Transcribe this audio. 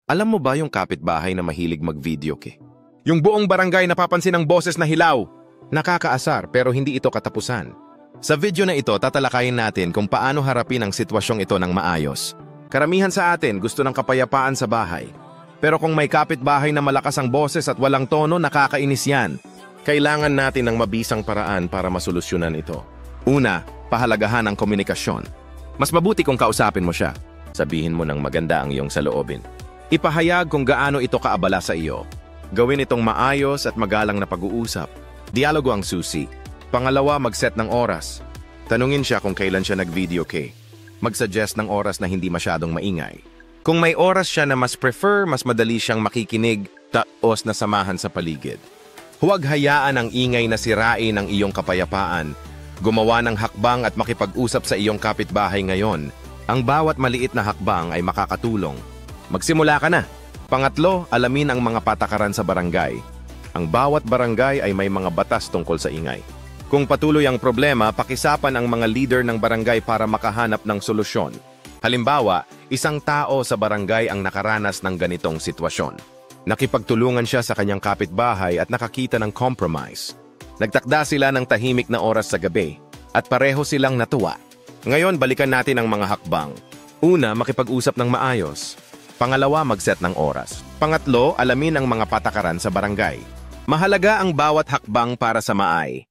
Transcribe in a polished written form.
Alam mo ba yung kapitbahay na mahilig mag-video ke? Yung buong barangay napapansin ng boses na hilaw. Nakakaasar pero hindi ito katapusan. Sa video na ito, tatalakayin natin kung paano harapin ang sitwasyong ito ng maayos. Karamihan sa atin gusto ng kapayapaan sa bahay. Pero kung may kapitbahay na malakas ang boses at walang tono, nakakainis yan. Kailangan natin ng mabisang paraan para masolusyonan ito. Una, pahalagahan ang komunikasyon. Mas mabuti kung kausapin mo siya. Sabihin mo ng maganda ang iyong saloobin. Ipahayag kung gaano ito kaabala sa iyo. Gawin itong maayos at magalang na pag-uusap. Dialogo ang susi. Pangalawa, mag-set ng oras. Tanungin siya kung kailan siya nag-video kay. Mag-suggest ng oras na hindi masyadong maingay. Kung may oras siya na mas prefer, mas madali siyang makikinig, taos na samahan sa paligid. Huwag hayaan ang ingay na sirain ang iyong kapayapaan. Gumawa ng hakbang at makipag-usap sa iyong kapitbahay ngayon. Ang bawat maliit na hakbang ay makakatulong. Magsimula ka na. Pangatlo, alamin ang mga patakaran sa barangay. Ang bawat barangay ay may mga batas tungkol sa ingay. Kung patuloy ang problema, pakisapan ang mga leader ng barangay para makahanap ng solusyon. Halimbawa, isang tao sa barangay ang nakaranas ng ganitong sitwasyon. Nakipagtulungan siya sa kanyang kapitbahay at nakakita ng compromise. Nagtakda sila ng tahimik na oras sa gabi at pareho silang natuwa. Ngayon, balikan natin ang mga hakbang. Una, makipag-usap ng maayos. Pangalawa, mag-set ng oras. Pangatlo, alamin ang mga patakaran sa barangay. Mahalaga ang bawat hakbang para sa maay.